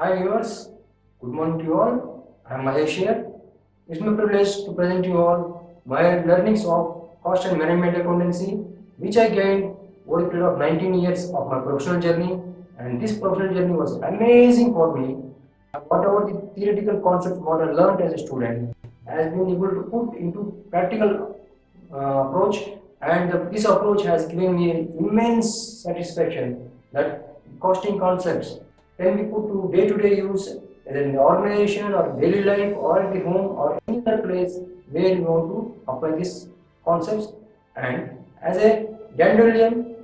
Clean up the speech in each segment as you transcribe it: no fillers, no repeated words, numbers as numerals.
Hi viewers, good morning to you all. I am Mahesh here. It's my privilege to present you all my learnings of cost and management accountancy, which I gained over a period of 19 years of my professional journey. And this professional journey was amazing for me. Whatever the theoretical concepts what I learned as a student has been able to put into practical approach, and this approach has given me immense satisfaction that costing concepts can be put to day-to-day use either in the organization or daily life or at the home or any other place where you want to apply these concepts. And as a dandelion,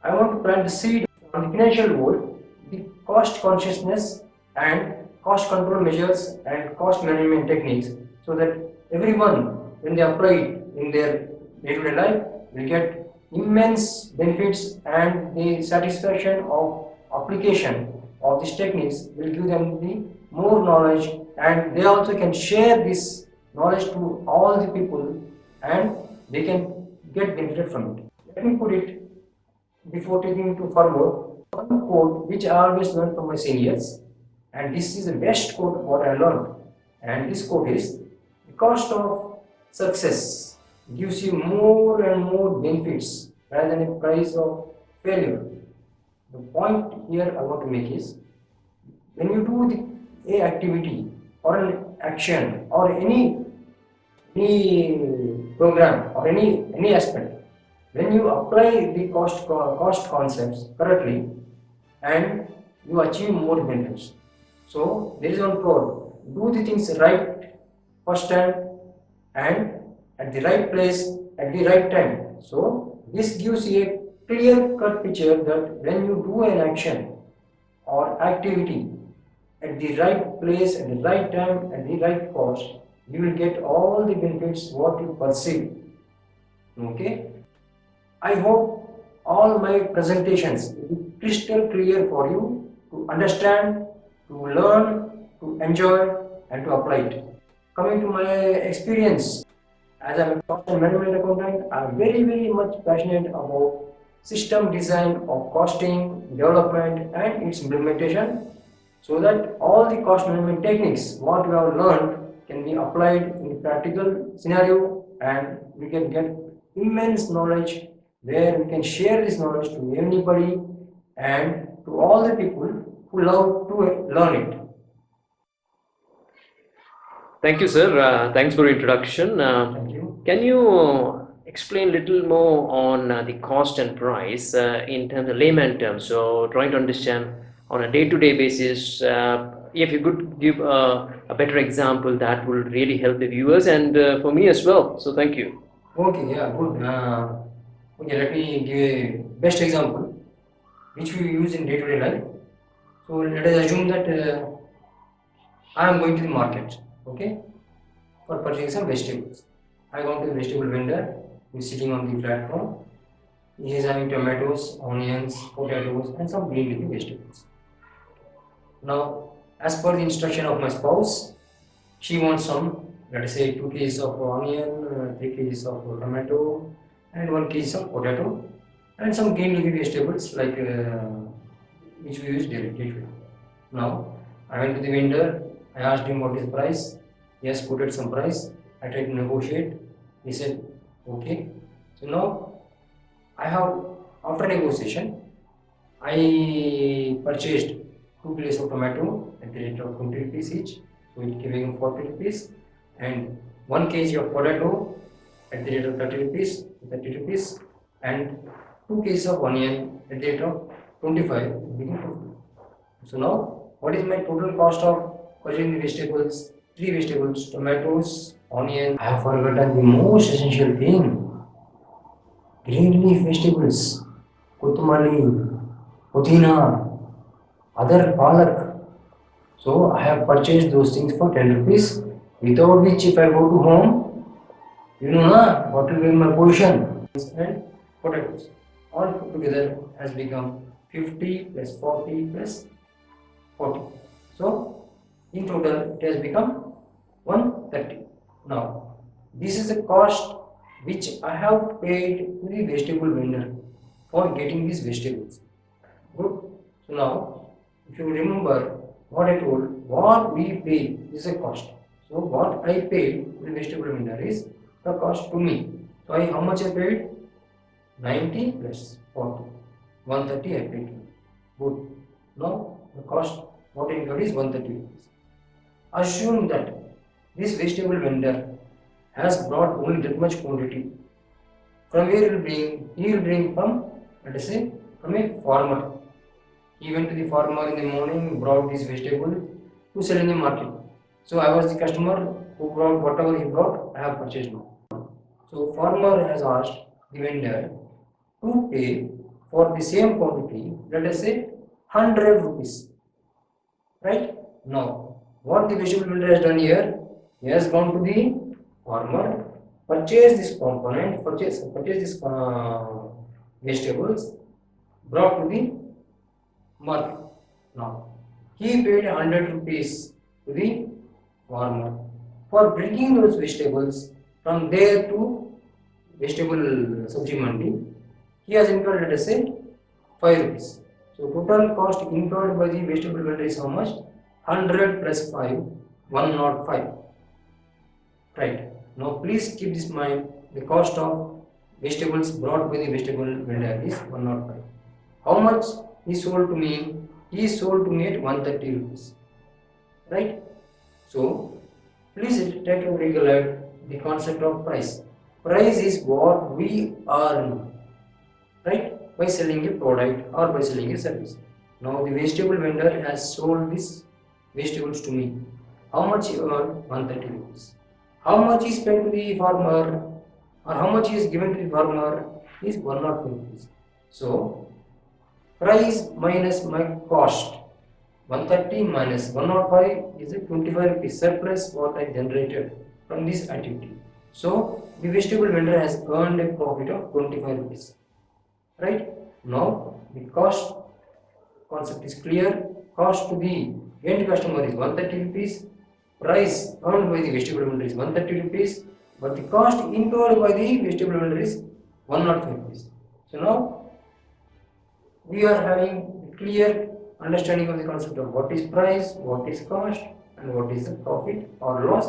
I want to plant the seed on the financial world, the cost consciousness and cost control measures and cost management techniques, so that everyone, when they apply it in their day-to-day life, will get immense benefits, and the satisfaction of application of these techniques will give them the more knowledge, and they also can share this knowledge to all the people, and they can get benefited from it. Let me put it before taking to further one quote which I always learn from my seniors, and this is the best quote what I learned. And this quote is: the cost of success gives you more and more benefits rather than a price of failure. The point here I want to make is, when you do a activity or an action or any program or any aspect, when you apply the cost concepts correctly, and you achieve more benefits. So there is one quote: do the things right first time and at the right place at the right time. So this gives you a clear cut picture that when you do an action or activity at the right place, at the right time, at the right cost, you will get all the benefits what you perceive. Okay. I hope all my presentations will be crystal clear for you to understand, to learn, to enjoy, and to apply it. Coming to my experience, as I'm a cost and management accountant, I'm very much passionate about system design of costing, development, and its implementation, so that all the cost management techniques what we have learned can be applied in the practical scenario, and we can get immense knowledge where we can share this knowledge to anybody and to all the people who love to learn it. Thank you, sir. Thanks for your introduction. Thank you. Can you explain a little more on the cost and price in terms of layman terms? So, trying to understand on a day-to-day basis, if you could give a better example, that will really help the viewers and for me as well. So, thank you. Okay, yeah, good. Okay, let me give a best example which we use in day-to-day life. So let us assume that I am going to the market, okay, for purchasing some vegetables. I go to the vegetable vendor who is sitting on the platform. He is having tomatoes, onions, potatoes, and some green leafy vegetables. Now, as per the instruction of my spouse, she wants some, let us say, 2 kgs of onion, 3 kgs of tomato, and 1 kg of potato, and some green leafy vegetables like which we use daily. Now, I went to the vendor. I asked him what is the price. He has quoted some price. I tried to negotiate. He said, okay. So now, I have, after negotiation, I purchased 2 kilos of tomato at the rate of 20 rupees each, so it giving 40 rupees, and 1 kg of potato at the rate of 30 rupees, and 2 kgs of onion at the rate of 25, giving 50. So now, what is my total cost of purchasing the vegetables? 3 vegetables: tomatoes, onion. I have forgotten the most essential thing: green leaf vegetables, kothumali, puthina, other palak. So I have purchased those things for 10 rupees, without which if I go to home, you know na, what will be my position. And potatoes all put together has become 50 plus 40 plus 40. So in total it has become 130. Now this is the cost which I have paid to the vegetable vendor for getting these vegetables. Good. So now, if you remember, what I told, what we pay is a cost. So what I paid to the vegetable vendor is the cost to me. So how much I paid? 90 plus 40. 130 I paid. Good. Now the cost what I incurred is 130 rupees. Assume that this vegetable vendor has brought only that much quantity. From where he will bring? He will bring from, let us say, from a farmer. He went to the farmer in the morning, brought this vegetable to sell in the market. So I was the customer who brought whatever he brought, I have purchased now. So farmer has asked the vendor to pay for the same quantity, let us say 100 rupees. Right? Now, what the vegetable vendor has done here, he has gone to the farmer, purchase this component, purchase this vegetables, brought to the market. Now, he paid 100 rupees to the farmer for bringing those vegetables from there to vegetable sabji mandi. He has incurred, let us say, 5 rupees. So total cost incurred by the vegetable vendor is how much? 100 plus 5, 105. Right. Now please keep this in mind. The cost of vegetables brought by the vegetable vendor is 105. How much he sold to me? He sold to me at 130 rupees. Right. So please try to recollect the concept of price. Price is what we earn, right, by selling a product or by selling a service. Now the vegetable vendor has sold these vegetables to me. How much he earned? 130 rupees. How much is spent to the farmer or how much is given to the farmer is 105 rupees. So price minus my cost, 130 minus 105 is a 25 rupees surplus what I generated from this activity. So the vegetable vendor has earned a profit of 25 rupees. Right? Now the cost concept is clear. Cost to the end customer is 130 rupees. Price earned by the vegetable vendor is 130 rupees. But the cost incurred by the vegetable vendor is 105 rupees. So now we are having a clear understanding of the concept of what is price, what is cost, and what is the profit or loss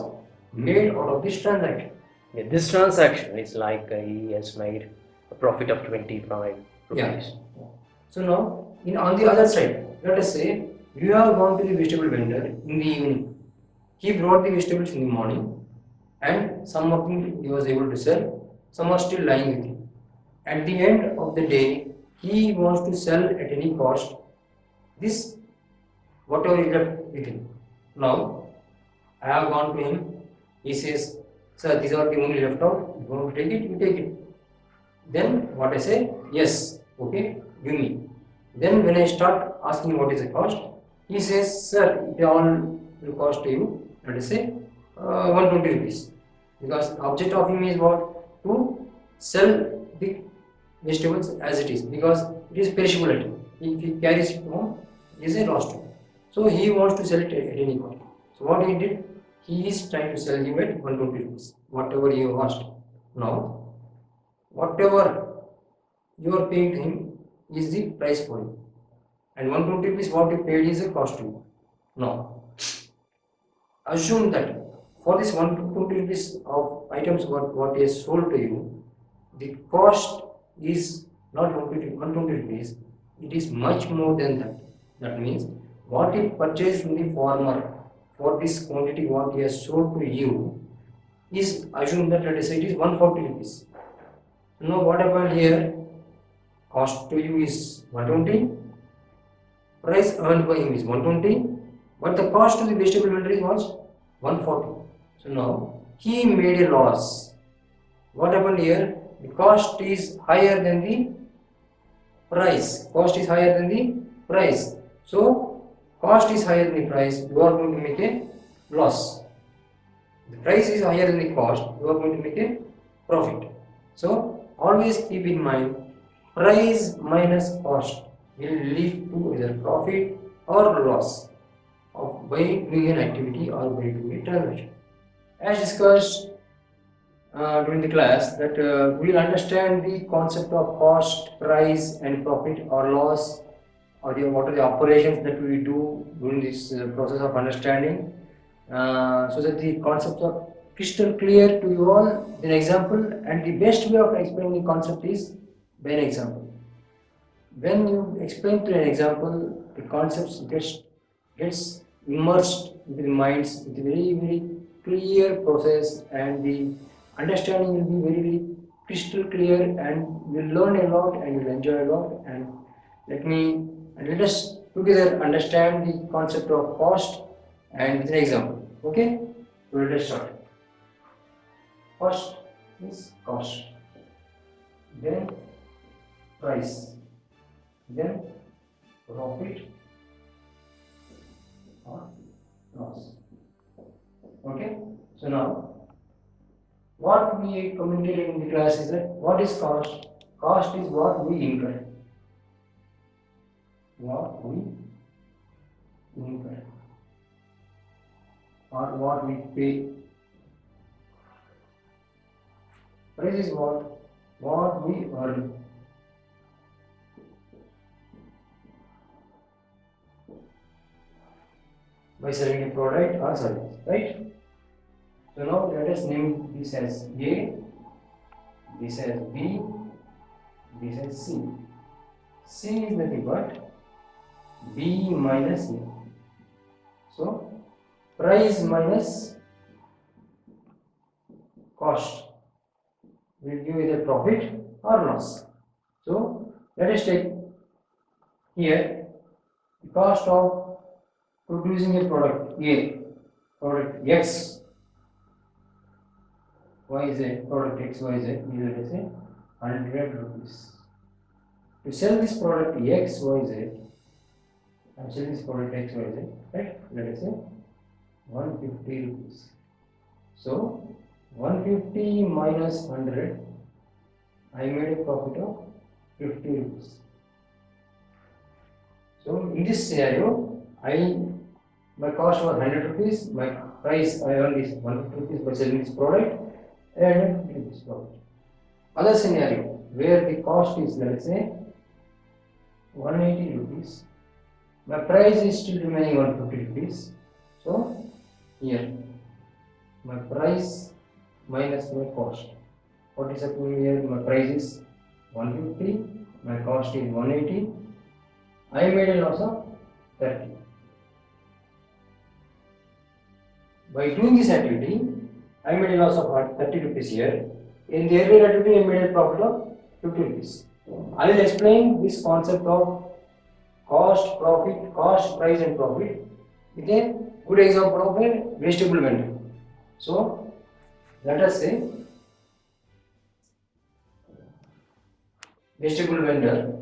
made out of this transaction. Yeah, this transaction is like he has made a profit of 25 Yeah. rupees. So now, on the other side, let us say you have gone to the vegetable vendor in the evening. He brought the vegetables in the morning, and some of them he was able to sell. Some are still lying with him. At the end of the day, he wants to sell at any cost this whatever is left with him. Now, I have gone to him. He says, "Sir, these are the only left out. You want to take it? You take it." Then what I say, yes, okay, give me. Then when I start asking what is the cost, he says, sir, it all will cost you, let us say, 120 rupees. Because the object of him is what? To sell the vegetables as it is, because it is perishable item. If he carries it home, it is a loss to him. So he wants to sell it at any cost. So what he did, he is trying to sell you at 120 rupees, whatever you asked. Now, whatever you are paying to him is the price for you, and 120 rupees what you paid is the cost to you. Now, assume that for this 120 rupees of items what is sold to you, the cost is not 120 rupees, it is much more than that. That means what he purchased from the farmer for this quantity what he has sold to you is, assume that let us say it is 140 rupees. Now what happened here? Cost to you is 120, price earned by him is 120, but the cost to the vegetable vendor is was 140. So now he made a loss. What happened here? The cost is higher than the price. Cost is higher than the price. So cost is higher than the price. You are going to make a loss. The price is higher than the cost. You are going to make a profit. So always keep in mind, price minus cost will lead to either profit or loss of by doing an activity or by doing a transaction. As discussed during the class, that we will understand the concept of cost, price, and profit or loss or what are the operations that we do during this process of understanding, so that the concepts are crystal clear to you all. An example, and the best way of explaining the concept is by an example. When you explain to an example, the concepts gets immersed into the minds with a very clear process, and the understanding will be very crystal clear, and you'll learn a lot and you'll enjoy a lot. And let us together understand the concept of cost and with an example. Okay, so let us start. First is cost, then price, then profit or loss. Okay, so now what we communicated in the class is that what is cost? Cost is what we incur. What we incur or what we pay. Price is what we earn. By selling a product or service, right? So now let us name this as A, this as B, this as C. C is nothing but B minus A. So price minus cost will give either profit or loss. So let us take here the cost of producing a product A, product X, Y Z, product X, Y Z, let us say 100 rupees. To sell this product X, Y, Z, I am selling this product X, Y, Z, right? Let us say 150 rupees. So 150 minus 100, I made a profit of 50 rupees. So in this scenario, my cost was 100 rupees, my price I earned is 150 rupees by selling this product, and 50 rupees profit. Other scenario where the cost is, let us say 180 rupees, my price is still remaining 150 rupees. So here my price minus my cost. What is happening here? My price is 150, my cost is 180. I made a loss of 30. By doing this activity, I made a loss of 30 rupees here. In the earlier activity, I made a profit of 50 rupees. I will explain this concept of cost, profit, cost, price and profit with a good example of a vegetable vendor. So let us say vegetable vendor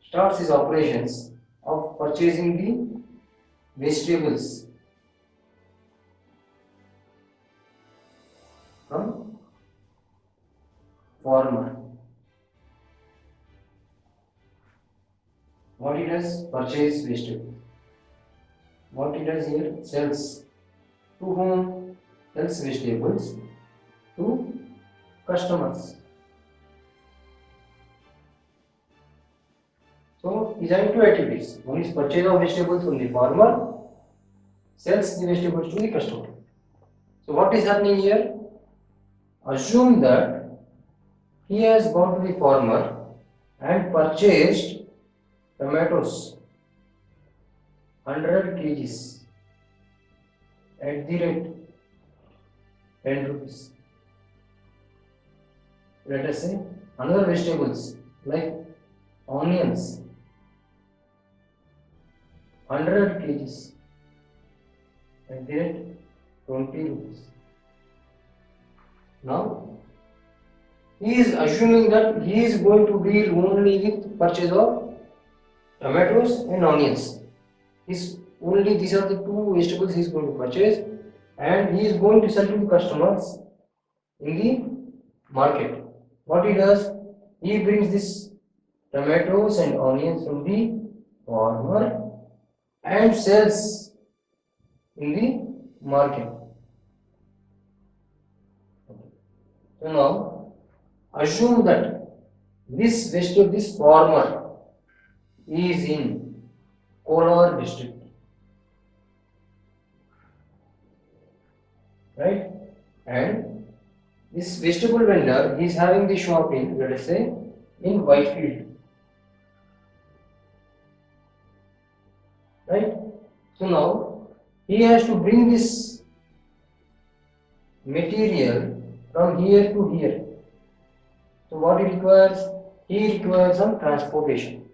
starts his operations of purchasing the vegetables from farmer. What he does? Purchase vegetables. What he does here? Sells. To whom? Sells vegetables to customers. So these are two activities. One is purchase of vegetables from the farmer, sells the vegetables to the customer. So what is happening here? Assume that he has gone to the farmer and purchased tomatoes 100 kgs at the rate 10 rupees. Let us say another vegetables like onions 100 kgs at the rate 20 rupees. Now he is assuming that he is going to deal only with purchase of tomatoes and onions. These are the two vegetables he is going to purchase, and he is going to sell to the customers in the market. What he does? He brings this tomatoes and onions from the farmer and sells in the market. So now assume that this farmer is in Kolar district, right? And this vegetable vendor is having the shop in, let us say, in Whitefield, right? So now he has to bring this material from here to here. So what he requires? He requires some transportation,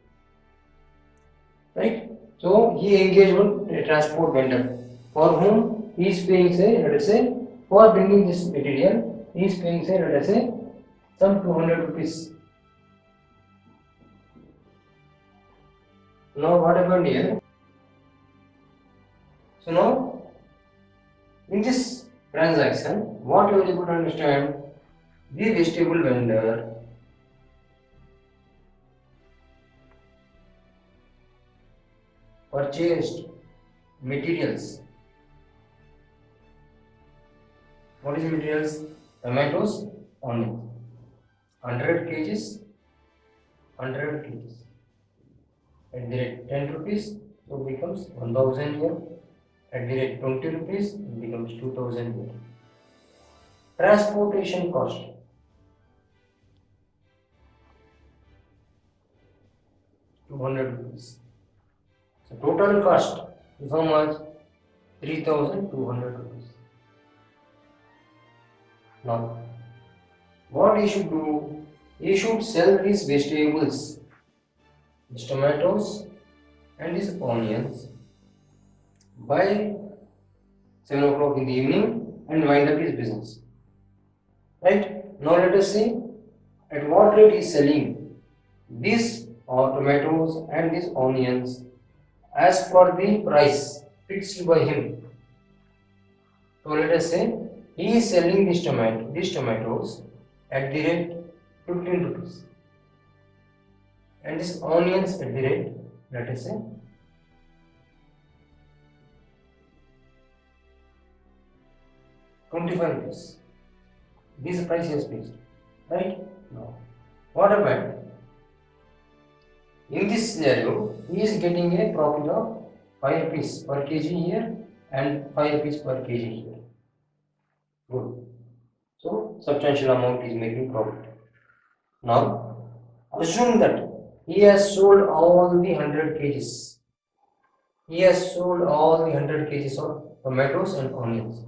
right? So he engaged one transport vendor for whom he is paying, say, let us say, for bringing this material, he is paying, say, let us say, some 200 rupees. Now what happened here? So now in this transaction, what you are able to understand, the vegetable vendor purchased materials. What is materials? Tomatoes, onions. 100 kgs, 100 kgs. At the rate 10 rupees, so becomes 1000 here. At the rate 20 rupees, it becomes 2000 here. Transportation cost. 200 rupees. So total cost is how much? 3200 rupees. Now, what he should do? He should sell these vegetables, these tomatoes and these onions by 7 o'clock in the evening and wind up his business. Right? Now let us see at what rate he is selling these tomatoes and these onions as per the price fixed by him. So let us say he is selling these tomatoes at the rate 15 rupees and these onions at the rate, let us say, 25 rupees. This price is fixed, right? Now, what happened? In this scenario, he is getting a profit of 5 rupees per kg here and 5 rupees per kg here. Good. So, substantial amount is making profit. Now, assume that he has sold all the 100 kgs. He has sold all the 100 kgs of tomatoes and onions.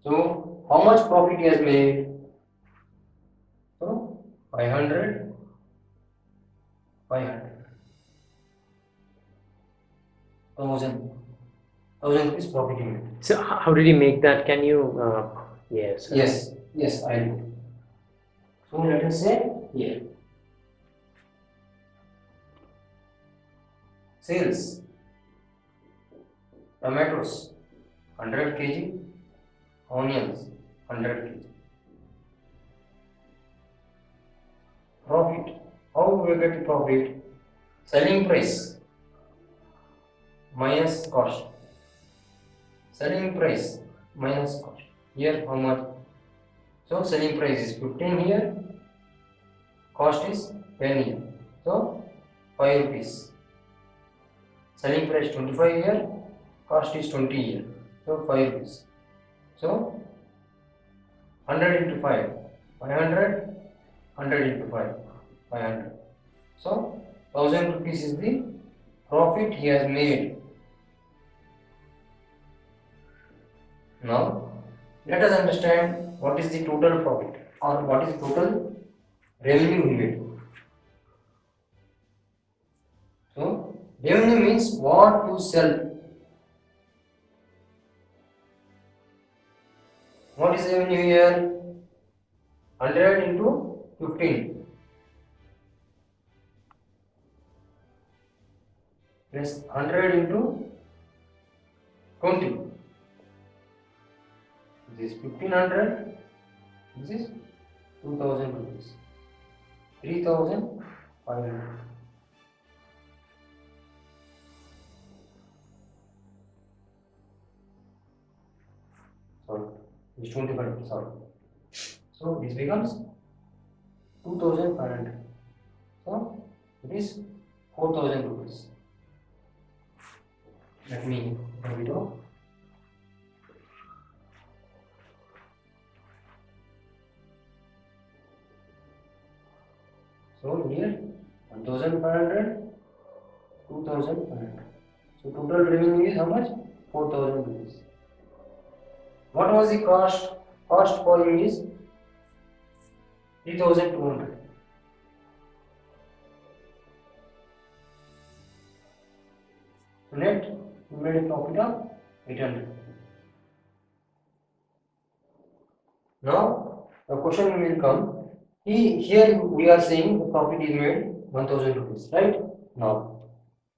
So, how much profit he has made? So, 500, 500, 1000 rupees profit he made. So how did he make that? Can you? Yes. Yes, I do. So, let us say here. Sales, tomatoes 100 kg, onions 100 kg. Profit, how we get the profit? Selling price minus cost. Selling price minus cost. Here how much? So selling price is 15 here, cost is 10 here. So 5 rupees. Selling price 25 here, cost is 20 here. So 5 rupees. So 100 into 5, 500, 100 into 5, 500. So 1000 rupees is the profit he has made. Now let us understand what is the total profit or what is the total revenue he made. So revenue means what you sell. What is revenue here? 100 into 15 plus 100 into 20. This is 1500. This is 2000 rupees. 3500. Sorry, this 25. Sorry. So this becomes 2500. So it is 4,000 rupees. Let me write it down. So here 1,500, 2,500. So total revenue is how much? 4,000 rupees. What was the cost? Cost for him is 3,200. Net, we made a profit of 800. Now the question will come. Here we are saying the profit is made 1,000 rupees, right? Now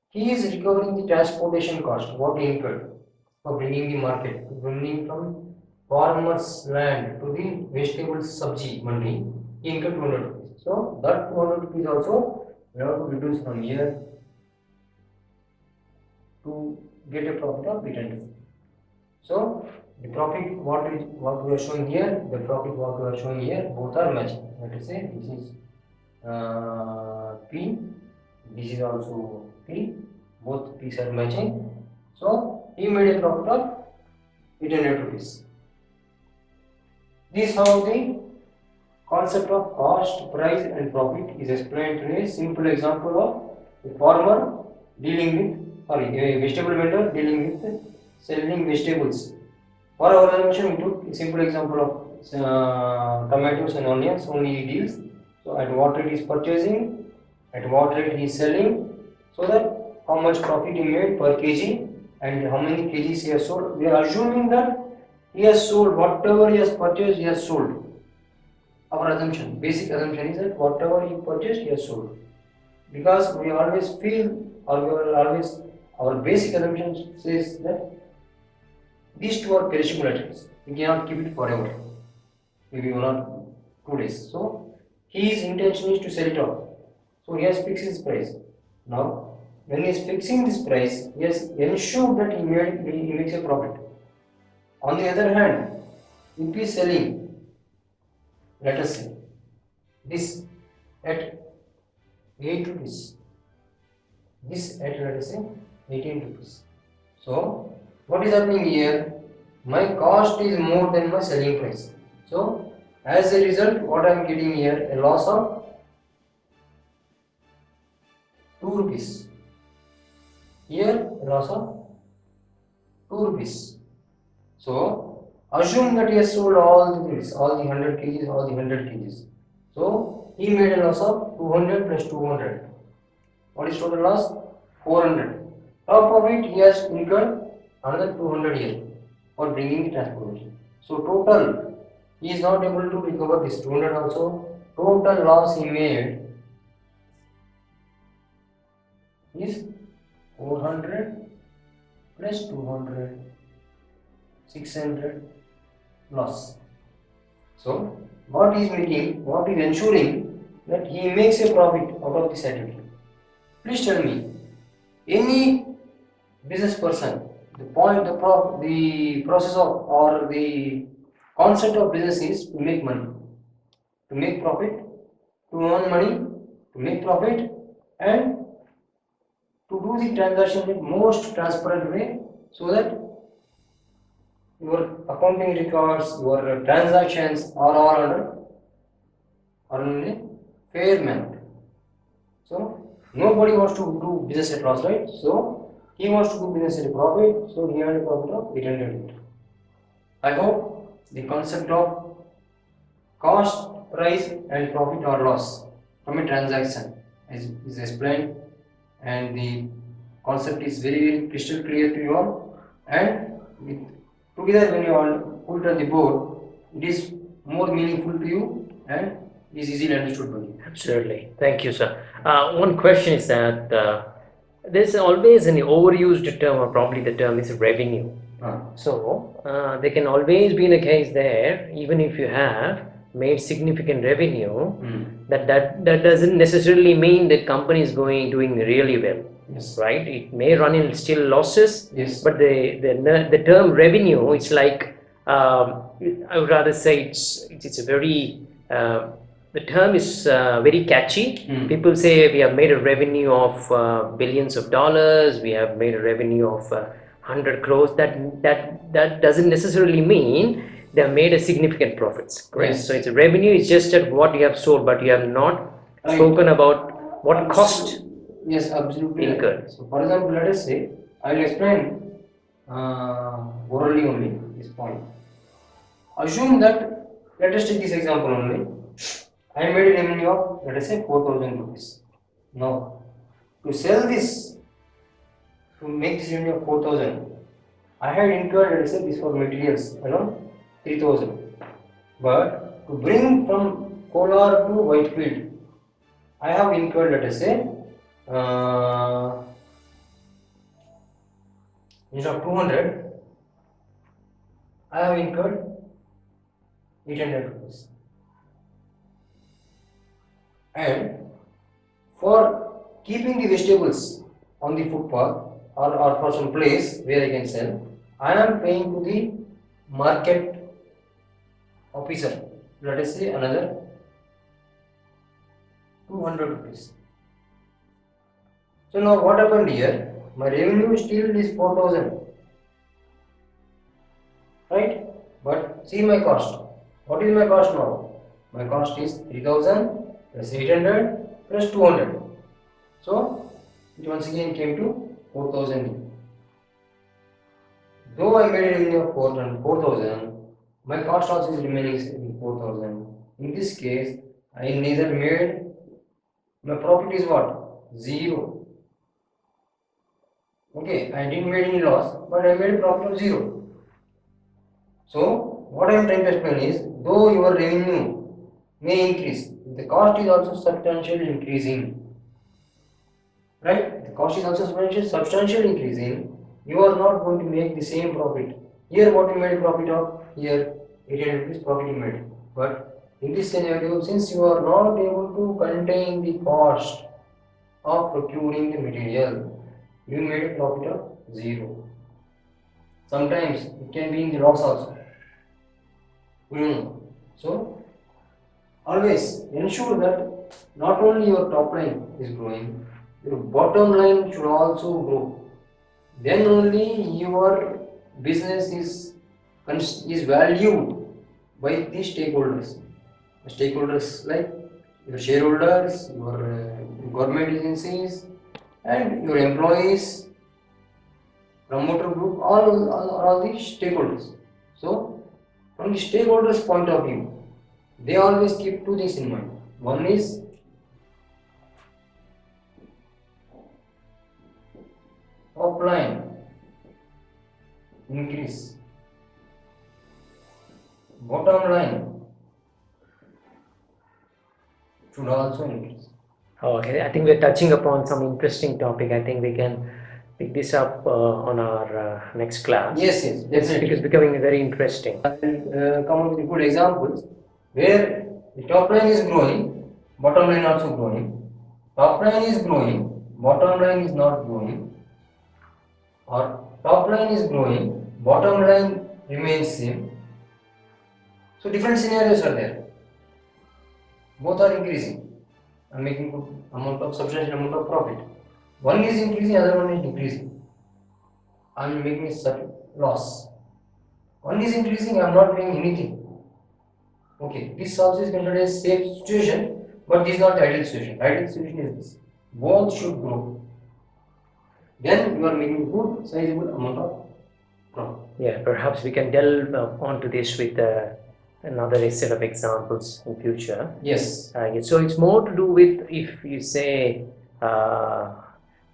he is recovering the transportation cost, what he incurred for bringing the market, bringing from farmer's land to the vegetable sabji mandi. He incurred 200 rupees. So that 200 rupees also we have to reduce from here to get a profit of 800. So the profit what we are showing here, the profit what we are showing here, both are matching. Let us say this is P, this is also P, both P's are matching. So he made a profit of 800 rupees. This is how the concept of cost, price and profit is explained in a simple example of a farmer dealing with, a vegetable vendor dealing with selling vegetables. For our assumption, we took a simple example of tomatoes and onions, only he deals. So at what rate he is purchasing, at what rate he is selling, so that how much profit he made per kg and how many kgs he has sold. We are assuming that he has sold whatever he has purchased, he has sold. Our assumption, basic assumption is that whatever he purchased, he has sold. Because we always feel, or we are always, our basic assumption says that these two are perishable items. We cannot keep it forever. Maybe 1 or 2 days. So his intention is to sell it off. So he has fixed his price. Now, when he is fixing this price, he has ensured that he makes a profit. On the other hand, if he is selling, let us say, this at 8 rupees, this at, let us say, 18 rupees. So what is happening here? My cost is more than my selling price. So as a result, what I am getting here, a loss of 2 rupees. Here a loss of 2 rupees. So assume that he has sold all the 100 kgs, all the 100 kgs. So he made a loss of 200 plus 200. What is total loss? 400. Top of it, he has incurred another 200 here for bringing the transportation. So total, he is not able to recover this 200 also. Total loss he made is 400 plus 200, 600 loss. So what is ensuring that he makes a profit out of this activity. Please tell me, any business person, the process of or the concept of business is to make money, to make profit, to earn money, to make profit, and to do the transaction in most transparent way, so that your accounting records, your transactions are all under a fair manner. So nobody wants to do business at loss, right? So he wants to do business at a profit, so he earned a profit of 800. I hope the concept of cost, price and profit or loss from a transaction is explained, and the concept is very crystal clear to you all, and together when you all put it on the board, it is more meaningful to you and is easily understood by you. Absolutely. Thank you, sir. One question is that there's always an overused term, or probably the term is revenue. So there can always be a case there, even if you have made significant revenue, that doesn't necessarily mean that company is doing really well. Yes. Right? It may run in still losses. Yes. But the term revenue, it's like I would rather say it's a very the term is very catchy. Hmm. People say we have made a revenue of billions of dollars. We have made a revenue of 100 crores. That doesn't necessarily mean they have made a significant profits. Correct. Yes. So it's a revenue. It's just at what you have sold, but you have not Right. spoken about what cost Yes, absolutely right. incurred. So, for example, let us say I will explain orally only this point. Assume that, let us take this example only. I made a revenue of, let us say, 4,000 rupees. Now, to sell this, to make this revenue of 4,000, I had incurred, let us say, this for materials around 3,000. But to bring from Kolar to Whitefield, I have incurred, let us say, instead of 200, I have incurred 800 rupees. And for keeping the vegetables on the footpath or for some place where I can sell, I am paying to the market officer, let us say, another 200 rupees. So now what happened here? My revenue still is 4,000, right? But see my cost. What is my cost now? My cost is 3,000 plus 800 plus 200. So it once again came to 4,000. Though I made a revenue of 4,000, my cost also is remaining 4,000. In this case, I neither made, my profit is what? 0. Okay, I didn't make any loss, but I made a profit of 0. So, what I am trying to explain is, though your revenue may increase, the cost is also substantially increasing. Right? The cost is also substantially increasing. You are not going to make the same profit. Here, what you made a profit of? Here, 800 rupees profit you made. But in this scenario, since you are not able to contain the cost of procuring the material, you made a profit of 0. Sometimes it can be in the loss also. So, always ensure that not only your top line is growing, your bottom line should also grow. Then only your business is valued by the stakeholders. Stakeholders like your shareholders, your government agencies, and your employees, promoter group, all the stakeholders. So, from the stakeholders' point of view, they always keep two things in mind. One is top line increase, bottom line should also increase. Okay, I think we're touching upon some interesting topic. I think we can pick this up on our next class. Yes, It's definitely. because becoming very interesting. I will come up with good examples where the top line is growing, bottom line also growing. Top line is growing, bottom line is not growing, or top line is growing, bottom line remains same. So different scenarios are there. Both are increasing. I'm making good amount of substantial amount of profit. One is increasing, other one is decreasing. I'm making a loss. One is increasing, I'm not doing anything. Okay, this also is considered as safe situation, but this is not the ideal situation. Ideal situation is this. Both should grow. Then you are making good sizable amount of profit. Yeah, perhaps we can delve onto this with another set of examples in future. Yes. So it's more to do with, if you say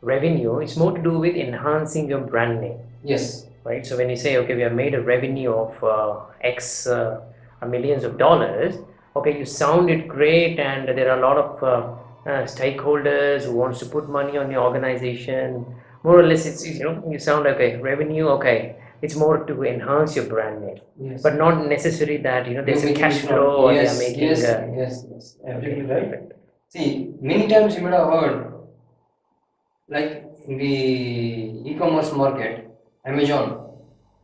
revenue, it's more to do with enhancing your brand name. Yes. Right. So when you say, okay, we have made a revenue of X millions of dollars, okay, you sound it great, and there are a lot of stakeholders who wants to put money on your organization. More or less, it's you sound like a revenue. Okay, it's more to enhance your brand name, Yes. but not necessary that there's You're a cash making flow or they yes, are making. yes, absolutely Okay, right. perfect. See, many times you might have heard, like in the e-commerce market, Amazon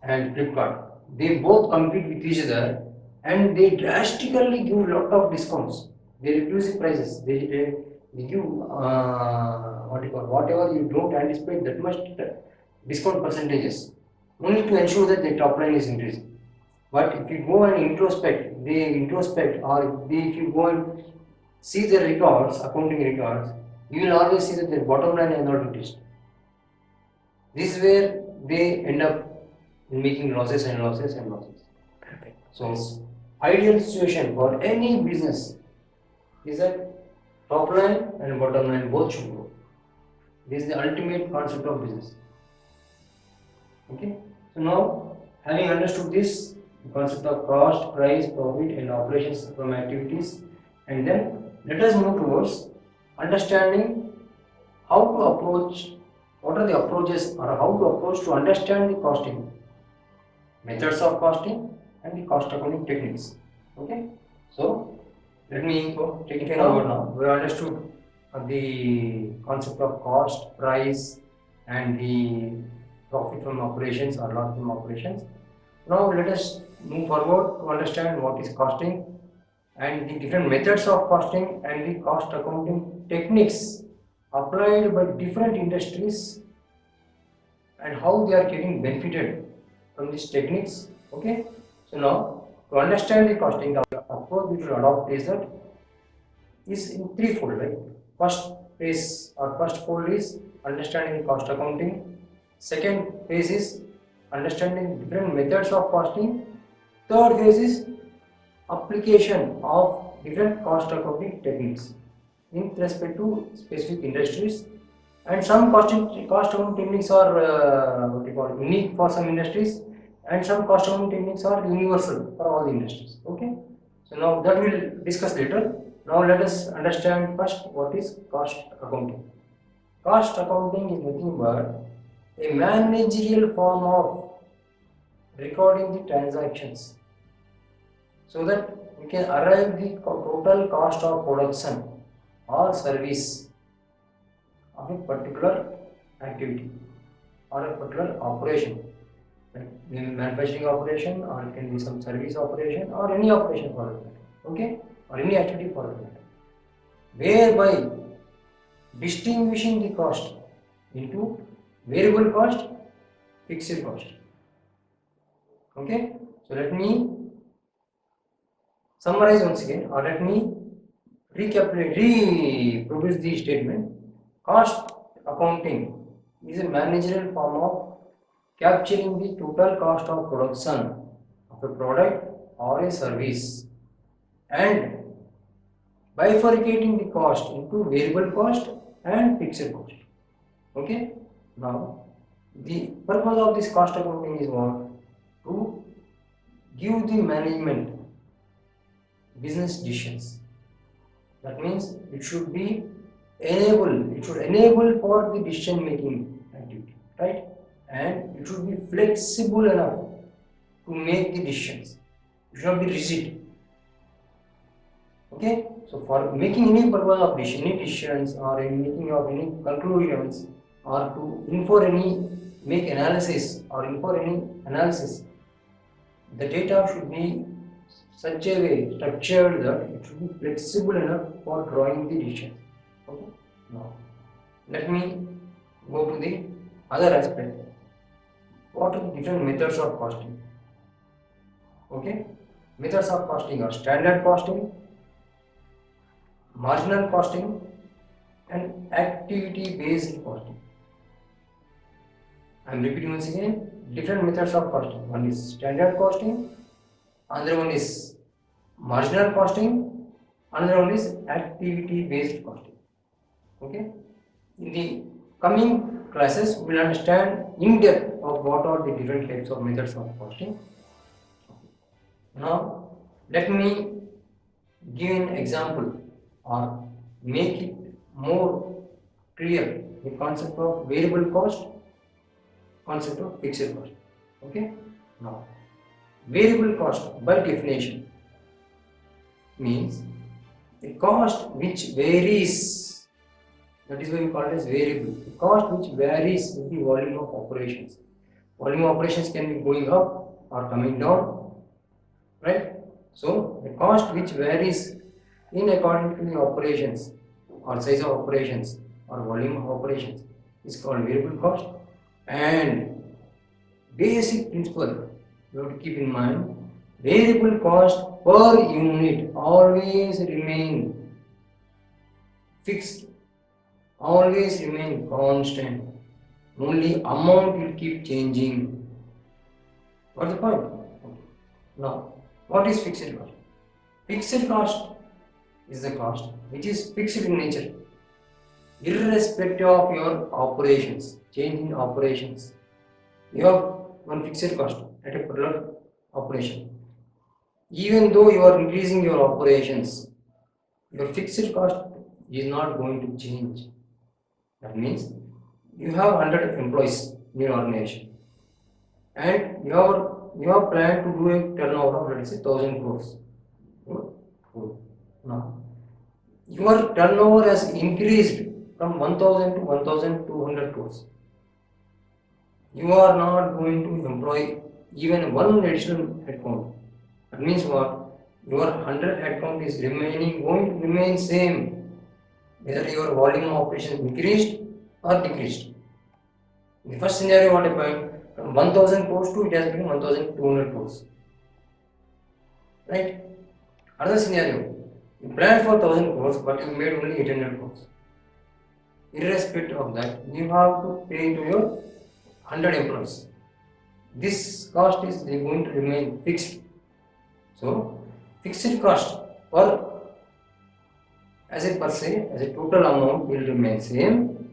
and Flipkart, they both compete with each other and they drastically give lot of discounts. they reduce the prices. They give what you call, whatever you don't anticipate that much discount percentages, only to ensure that the top line is increasing. But if you go and introspect, or if you go and see the records, accounting records, you will always see that their bottom line is not increased. This is where they end up making losses and losses and losses. Perfect. So, ideal situation for any business is that top line and bottom line both should grow. This is the ultimate concept of business. Okay. So now, having understood this, the concept of cost, price, profit, and operations from activities, and then let us move towards understanding how to approach, what are the approaches or how to approach to understand the costing, methods of costing, and the cost accounting techniques. Okay. So let me go take it forward now. We understood the concept of cost, price, and the profit from operations or loss from operations. Now let us move forward to understand what is costing and the different methods of costing and the cost accounting techniques applied by different industries and how they are getting benefited from these techniques. Okay. So now to understand the costing, the approach we should adopt is that is in threefold, right? First phase or first fold is understanding cost accounting. Second phase is understanding different methods of costing. Third phase is application of different cost accounting techniques in respect to specific industries. And some cost accounting techniques are what you call unique for some industries, and some cost accounting techniques are universal for all the industries. Okay. So now that we'll discuss later. Now let us understand first what is cost accounting. Cost accounting is nothing but a managerial form of recording the transactions so that we can arrive the total cost of production or service of a particular activity or a particular operation, like manufacturing operation, or it can be some service operation, or any operation for that matter. Okay, or any activity for that matter, whereby distinguishing the cost into variable cost, fixed cost. Okay, so let me summarize once again, or let me reproduce the statement. Cost accounting is a managerial form of capturing the total cost of production of a product or a service and bifurcating the cost into variable cost and fixed cost. Okay. Now, the purpose of this cost accounting is what? To give the management business decisions. That means it should enable for the decision making activity, right? And it should be flexible enough to make the decisions. It should not be rigid. Okay, so for making any purpose of any decisions or in making of any conclusions or to make analysis or infer any analysis, the data should be such a way structured that it should be flexible enough for drawing the decisions. Okay, now let me go to the other aspect. What are the different methods of costing? Okay, methods of costing are standard costing, marginal costing, and activity based costing. I am repeating once again, different methods of costing. One is standard costing, another one is marginal costing, another one is activity based costing. Okay, in the coming classes we will understand in depth of what are the different types of methods of costing. Now let me give an example or make it more clear the concept of variable cost, concept of fixed cost. Okay, now variable cost by definition means a cost which varies, that is why we call it as variable, a cost which varies with the volume of operations. Volume of operations can be going up or coming down, right? So the cost which varies in according to the operations or size of operations or volume of operations is called variable cost. And basic principle you have to keep in mind, variable cost per unit always remain fixed, always remain constant. Only amount will keep changing. What's the point? Now, what is fixed cost? Fixed cost is the cost which is fixed in nature, irrespective of your operations, change in operations. You have one fixed cost at a particular operation. Even though you are increasing your operations, your fixed cost is not going to change. That means you have 100 employees in your organization and you have planned to do a turnover of, let's say, 1000 crores. Good. Now, your turnover has increased from 1000 to 1200 crores. You are not going to employ even one additional headcount. That means what? Your 100 headcount is going to remain same, whether your volume of operations increased or decreased. In the first scenario, what happened? From 1000 crores to it has become 1200 crores. Right? Another scenario, you planned for 1000 crores but you made only 800 crores. Irrespective of that, you have to pay to your 100 employees. This cost is going to remain fixed. So, fixed cost as a per se, as a total amount will remain same.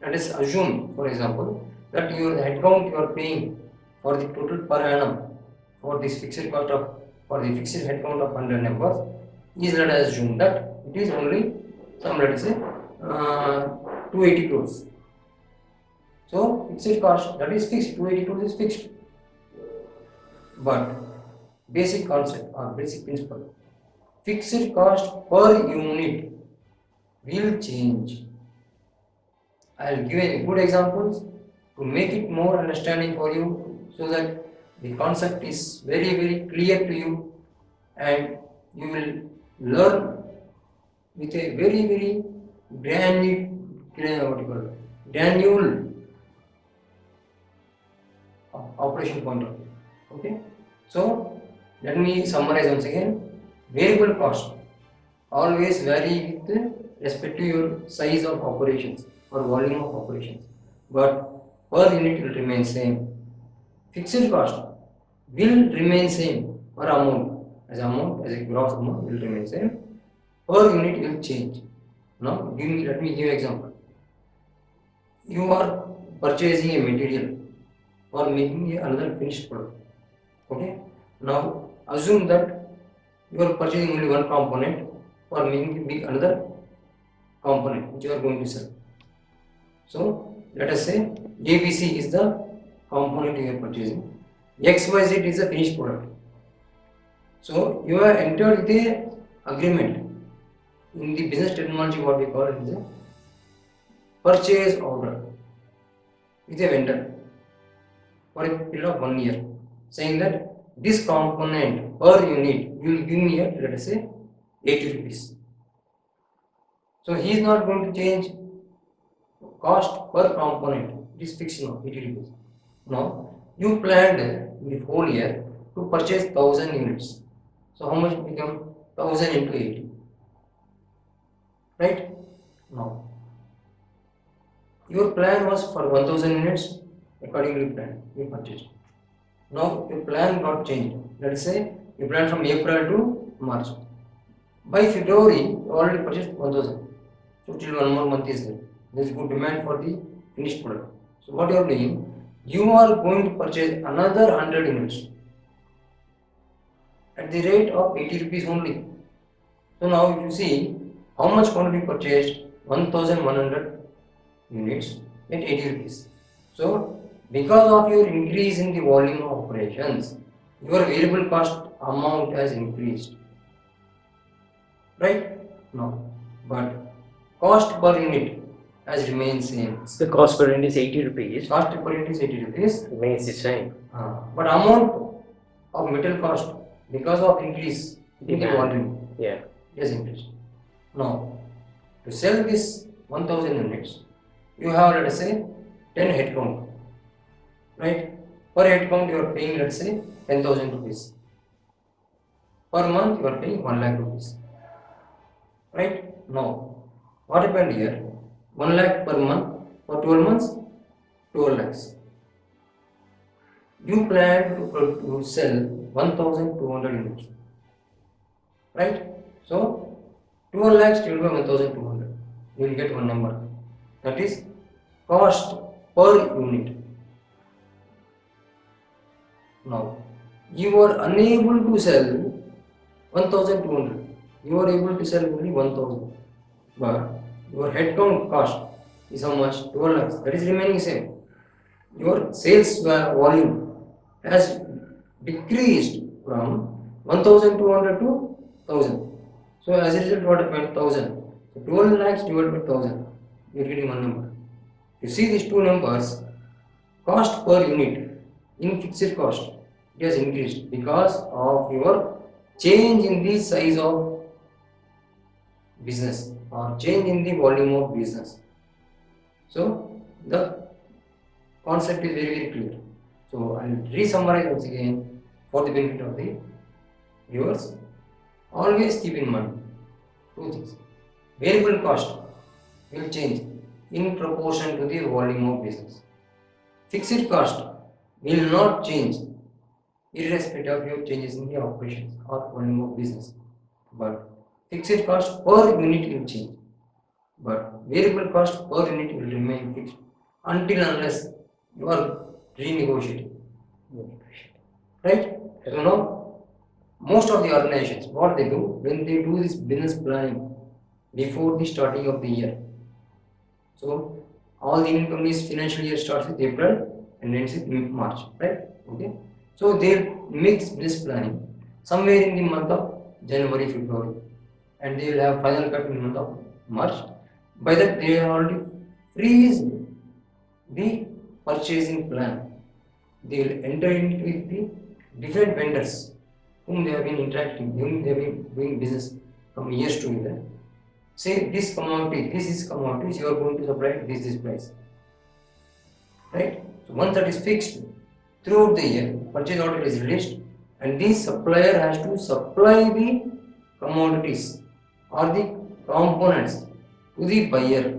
Let us assume, for example, that your headcount you are paying for the total per annum for this fixed cost of for the fixed headcount of 100 members is, let us assume that it is only some, let us say 280 crores. So fixed cost, that is fixed, 280 crores is fixed. But basic concept or basic principle, fixed cost per unit will change. I will give a good examples to make it more understanding for you, so that the concept is very clear to you and you will learn with a very granular operation point of view. Okay, so let me summarize once again. Variable cost always vary with respect to your size of operations or volume of operations, but per unit will remain same. Fixed cost will remain same per amount, as a gross amount will remain same. Per unit will change. Now let me give example. You are purchasing a material or making another finished product. Okay. Now assume that you are purchasing only one component for making another component which you are going to sell. So let us say ABC is the component you are purchasing, XYZ is the finished product. So you have entered with a agreement. In the business terminology, what we call it is a purchase order with a vendor for a period of 1 year, saying that this component per unit you will give me at, let us say, 80 rupees. So he is not going to change cost per component, it is fixed now, 80 rupees. Now you planned in the whole year to purchase 1000 units. So how much become 1000 into 80? Right? Now your plan was for 1000 units, accordingly planned, you purchased. Now your plan got changed. Let us say you planned from April to March. By February, you already purchased 1000. So till 1 more month is there. There is good demand for the finished product. So what you are doing, you are going to purchase another 100 units at the rate of 80 rupees only. So now if you see how much quantity purchased, 1100 units at 80 rupees. So because of your increase in the volume of operations, your variable cost amount has increased. Right? No. But cost per unit has remained same. So the cost per unit is 80 rupees. Cost per unit is 80 rupees. Remains the same. But amount of material cost, because of increase in the Demand. volume, Yeah. has increased. Now, to sell this 1000 units, you have, let us say, 10 headcount, right? Per headcount, you are paying, let's say, 10,000 rupees. Per month, you are paying 1 lakh rupees, right? Now, what happened here? 1 lakh per month for 12 months, 12 lakhs. You plan to sell 1200 units, right? So 12 lakhs divided by 1200, you will get one number, that is cost per unit. Now you are unable to sell 1200, you are able to sell only 1000, but your headcount cost is how much? 12 lakhs, that is remaining same. Your sales volume has decreased from 1200 to 1000. So as a result, what happened? 1000. So 12 lakhs divided by 1000, you are getting one number. You see these two numbers, cost per unit in fixed cost, it has increased because of your change in the size of business or change in the volume of business. So the concept is very clear. So I will re-summarize once again for the benefit of the viewers. Always keep in mind two things. Variable cost will change in proportion to the volume of business. Fixed cost will not change irrespective of your changes in the operations or volume of business. But fixed cost per unit will change. But variable cost per unit will remain fixed until unless you are renegotiating. Right? So now most of the organizations, what they do when they do this business planning before the starting of the year. So all the Indian companies financial year starts with April and ends with March, right? Okay. So they mix business planning somewhere in the month of January, February, and they will have final cut in the month of March. By that they have already freeze the purchasing plan. They will enter into with the different vendors whom they have been interacting, whom they have been doing business from years to year. Say this commodity, this is commodities, you are going to supply this price. Right? So once that is fixed, throughout the year, purchase order is released and the supplier has to supply the commodities or the components to the buyer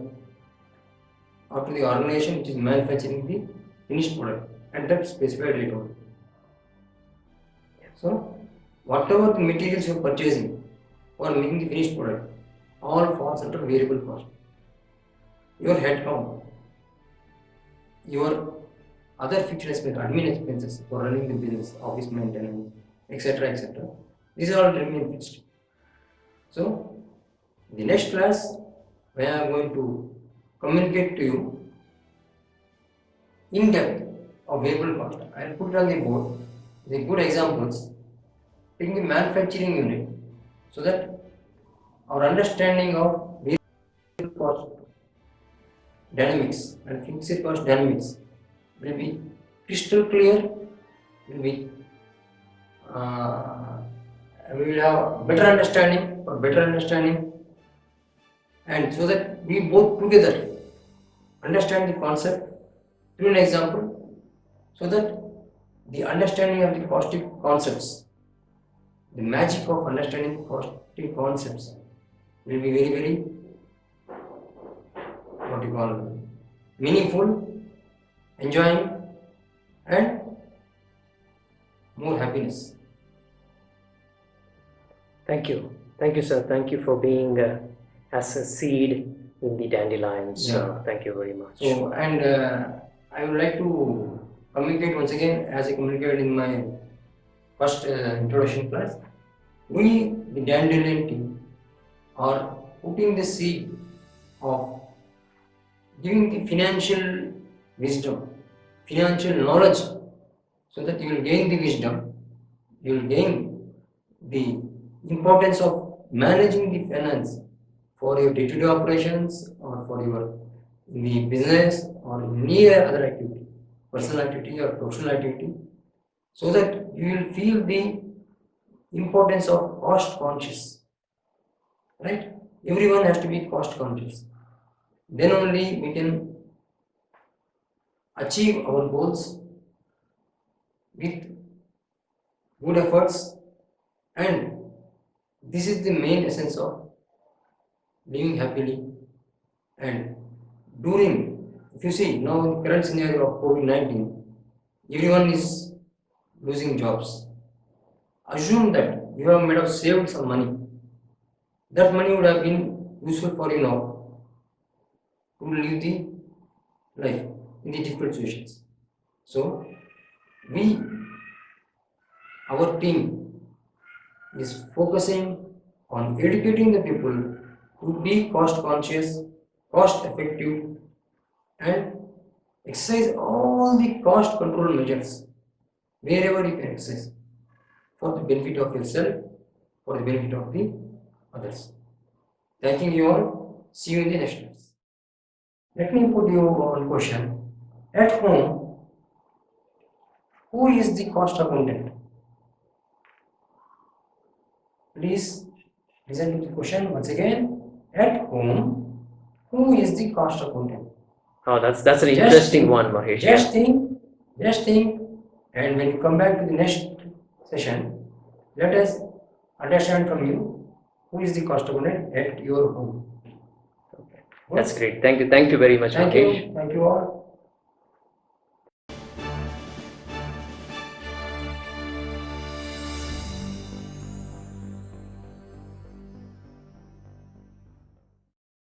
or to the organization which is manufacturing the finished product at that specified rate only. So whatever the materials you are purchasing for making the finished product, all falls under variable cost. Your headcount, your other fixed expenses, admin expenses for running the business, office maintenance, etc., etc. These are all remain fixed. So, the next class, when I am going to communicate to you in depth of variable cost, I will put it on the board the good examples, taking the manufacturing unit, so that our understanding of variable cost dynamics and fixed cost dynamics will be crystal clear, will be we will have better understanding, and so that we both together understand the concept through an example, so that the understanding of the costing concepts, the magic of understanding costing concepts will be very what you call meaningful, enjoying, and more happiness. Thank you, sir. Thank you for being as a seed in the dandelions. Yeah. Thank you very much. So, and I would like to communicate once again, as I communicated in my first introduction class. We, the dandelion team, are putting the seed of giving the financial wisdom, financial knowledge, so that you will gain the wisdom, you will gain the importance of managing the finance for your day-to-day operations or for your in the business or any other activity, personal activity or professional activity, so that you will feel the importance of cost conscious, right? everyone has to be cost conscious. Then only we can achieve our goals with good efforts, and this is the main essence of living happily. And during, if you see now in current scenario of COVID-19, everyone is losing jobs. Assume that you have made of saved some money. That money would have been useful for you now to live the life in the difficult situations. So we, our team is focusing on educating the people to be cost conscious, cost effective, and exercise all the cost control measures wherever you can exercise for the benefit of yourself, for the benefit of the others. Thanking you all. See you in the next class. Let me put you one question. At home, who is the cost accountant? Please listen to the question once again. At home, who is the cost accountant? Oh, that's an Just interesting think, one, Mahesh. Yeah. just think, and when you come back to the next session, let us understand from you who is the cost accountant at your home. That's great. Thank you very much, Mahesh. Thank you all.